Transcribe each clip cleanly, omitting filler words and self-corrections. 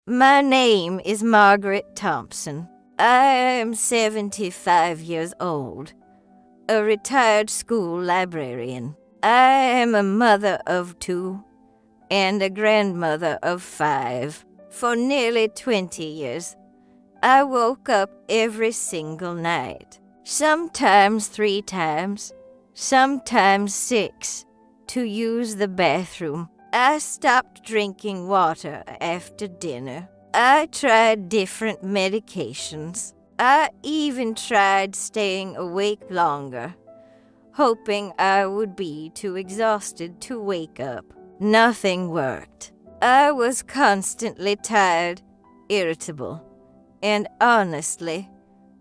My name is Margaret Thompson. I am 75 years old, a retired school librarian. I am a mother of 2 and a grandmother of 5. For nearly 20 years, I woke up every single night, sometimes 3 times, sometimes 6, to use the bathroom. I stopped drinking water after dinner. I tried different medications. I even tried staying awake longer, hoping I would be too exhausted to wake up. Nothing worked. I was constantly tired, irritable, and honestly,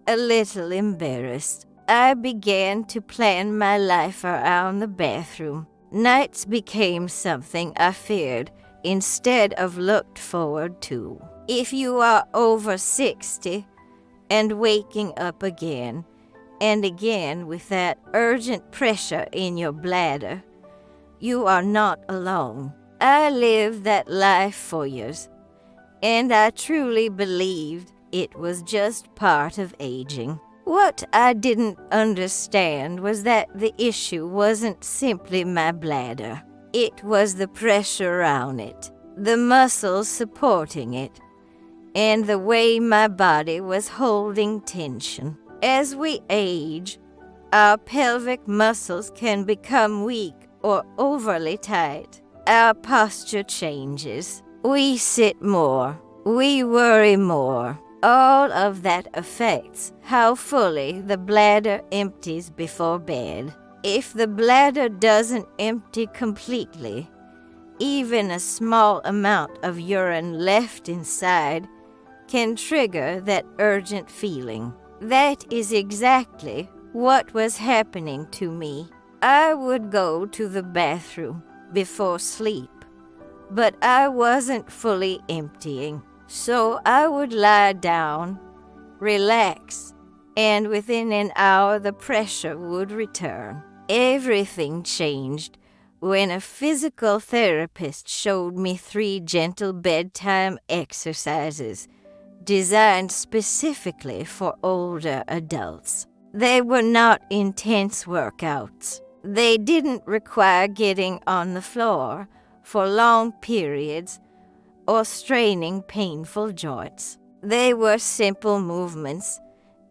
a little embarrassed. I began to plan my life around the bathroom. Nights became something I feared instead of looked forward to. If you are over 60 and waking up again and again with that urgent pressure in your bladder, you are not alone. I lived that life for years, and I truly believed it was just part of aging. What I didn't understand was that the issue wasn't simply my bladder. It was the pressure around it, the muscles supporting it, and the way my body was holding tension. As we age, our pelvic muscles can become weak or overly tight. Our posture changes. We sit more. We worry more. All of that affects how fully the bladder empties before bed. If the bladder doesn't empty completely, even a small amount of urine left inside can trigger that urgent feeling. That is exactly what was happening to me. I would go to the bathroom before sleep, but I wasn't fully emptying. So I would lie down, relax, and within an hour the pressure would return. Everything changed when a physical therapist showed me 3 gentle bedtime exercises designed specifically for older adults. They were not intense workouts. They didn't require getting on the floor for long periods or straining painful joints. They were simple movements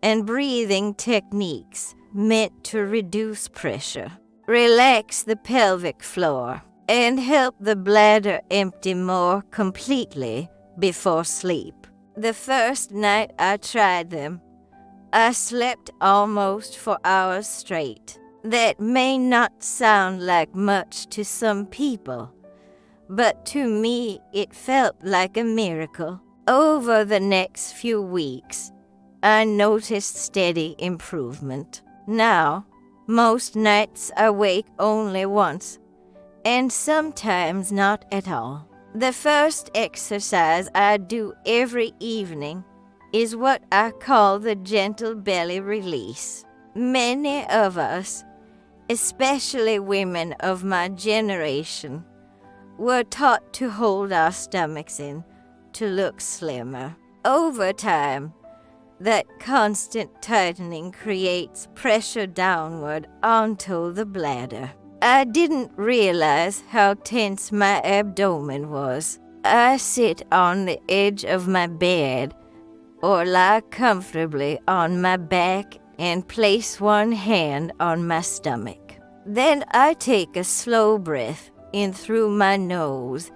and breathing techniques meant to reduce pressure, relax the pelvic floor, and help the bladder empty more completely before sleep. The first night I tried them, I slept almost for hours straight. That may not sound like much to some people, but to me it felt like a miracle. Over the next few weeks, I noticed steady improvement. Now, most nights I wake only once, and sometimes not at all. The first exercise I do every evening is what I call the gentle belly release. Many of us, especially women of my generation, were taught to hold our stomachs in to look slimmer. Over time, that constant tightening creates pressure downward onto the bladder. I didn't realize how tense my abdomen was. I sit on the edge of my bed or lie comfortably on my back and place one hand on my stomach. Then I take a slow breath in through my nose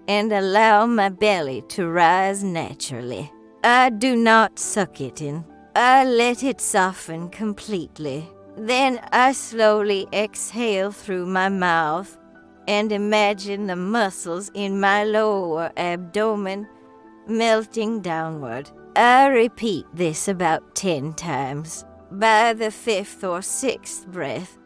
and allow my belly to rise naturally. I do not suck it in. I let it soften completely. Then I slowly exhale through my mouth and imagine the muscles in my lower abdomen melting downward. I repeat this about 10 times. By the 5th or 6th breath,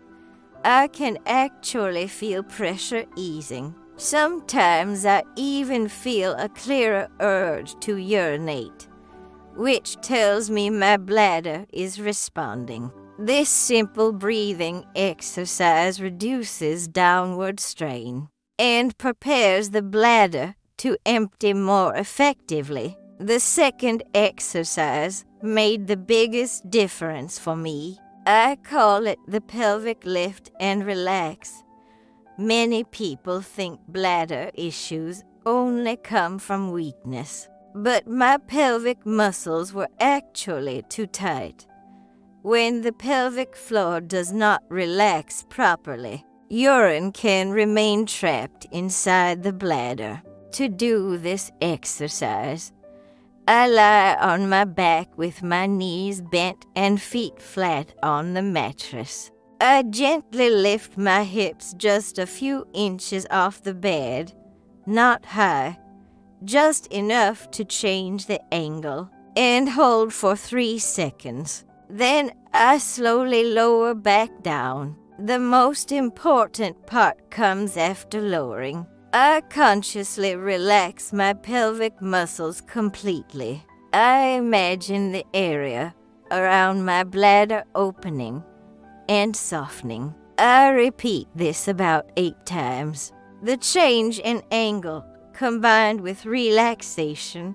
I can actually feel pressure easing. Sometimes I even feel a clearer urge to urinate, which tells me my bladder is responding. This simple breathing exercise reduces downward strain and prepares the bladder to empty more effectively. The second exercise made the biggest difference for me. I call it the pelvic lift and relax. Many people think bladder issues only come from weakness, but my pelvic muscles were actually too tight. When the pelvic floor does not relax properly, urine can remain trapped inside the bladder. To do this exercise, I lie on my back with my knees bent and feet flat on the mattress. I gently lift my hips just a few inches off the bed, not high, just enough to change the angle, and hold for 3 seconds. Then I slowly lower back down. The most important part comes after lowering. I consciously relax my pelvic muscles completely. I imagine the area around my bladder opening and softening. I repeat this about 8 times. The change in angle combined with relaxation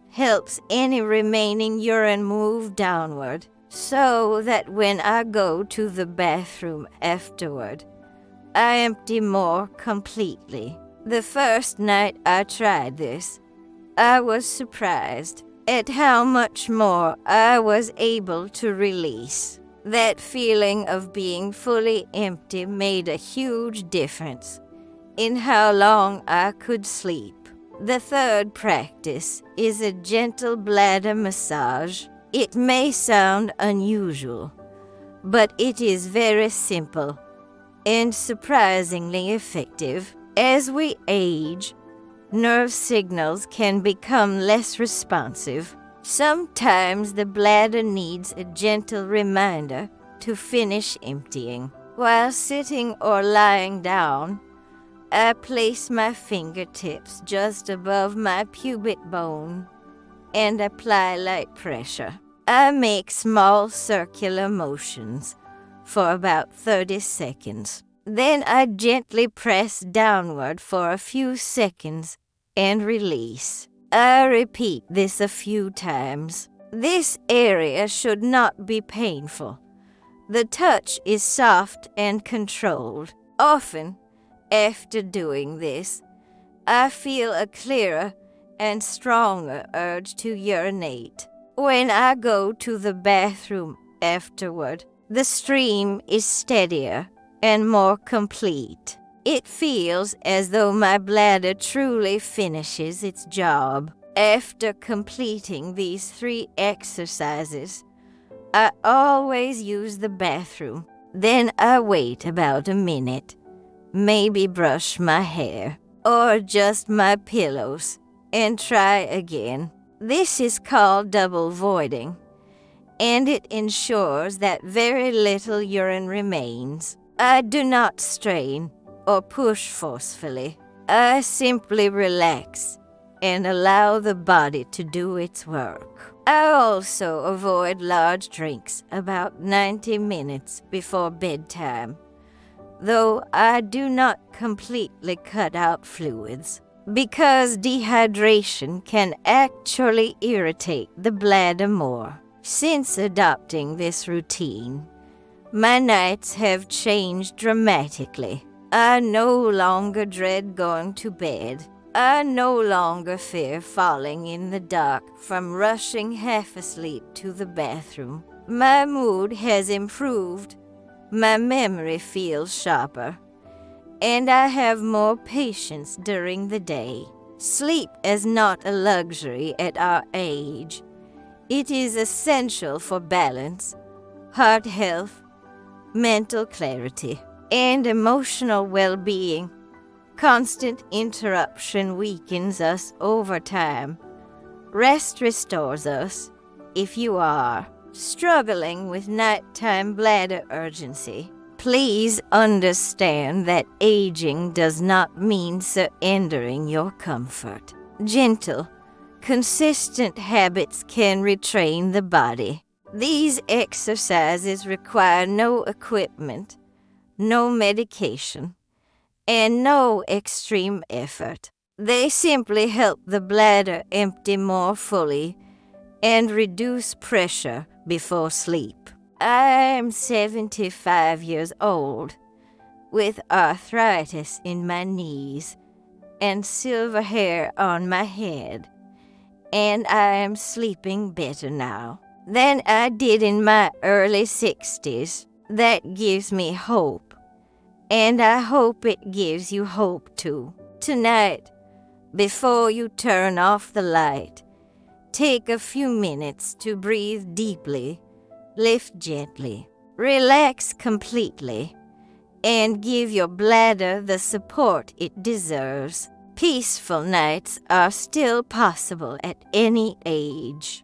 helps any remaining urine move downward, so that when I go to the bathroom afterward, I empty more completely. The first night I tried this, I was surprised at how much more I was able to release. That feeling of being fully empty made a huge difference in how long I could sleep. The third practice is a gentle bladder massage. It may sound unusual, but it is very simple and surprisingly effective. As we age, nerve signals can become less responsive. Sometimes the bladder needs a gentle reminder to finish emptying. While sitting or lying down, I place my fingertips just above my pubic bone and apply light pressure. I make small circular motions for about 30 seconds. Then I gently press downward for a few seconds and release. I repeat this a few times. This area should not be painful. The touch is soft and controlled. Often, after doing this, I feel a clearer and stronger urge to urinate. When I go to the bathroom afterward, the stream is steadier and more complete. It feels as though my bladder truly finishes its job. After completing these 3 exercises, I always use the bathroom. Then I wait about a minute, maybe brush my hair, or adjust my pillows, and try again. This is called double voiding, and it ensures that very little urine remains. I do not strain or push forcefully. I simply relax and allow the body to do its work. I also avoid large drinks about 90 minutes before bedtime, though I do not completely cut out fluids, because dehydration can actually irritate the bladder more. Since adopting this routine, my nights have changed dramatically. I no longer dread going to bed. I no longer fear falling in the dark from rushing half asleep to the bathroom. My mood has improved, my memory feels sharper, and I have more patience during the day. Sleep is not a luxury at our age. It is essential for balance, heart health, mental clarity, and emotional well-being. Constant interruption weakens us over time. Rest restores us. If you are struggling with nighttime bladder urgency, please understand that aging does not mean surrendering your comfort. Gentle, consistent habits can retrain the body. These exercises require no equipment, no medication, and no extreme effort. They simply help the bladder empty more fully and reduce pressure before sleep. I'm 75 years old, with arthritis in my knees and silver hair on my head, and I am sleeping better now than I did in my early 60s. That gives me hope, and I hope it gives you hope too. Tonight, before you turn off the light, take a few minutes to breathe deeply, lift gently, relax completely, and give your bladder the support it deserves. Peaceful nights are still possible at any age.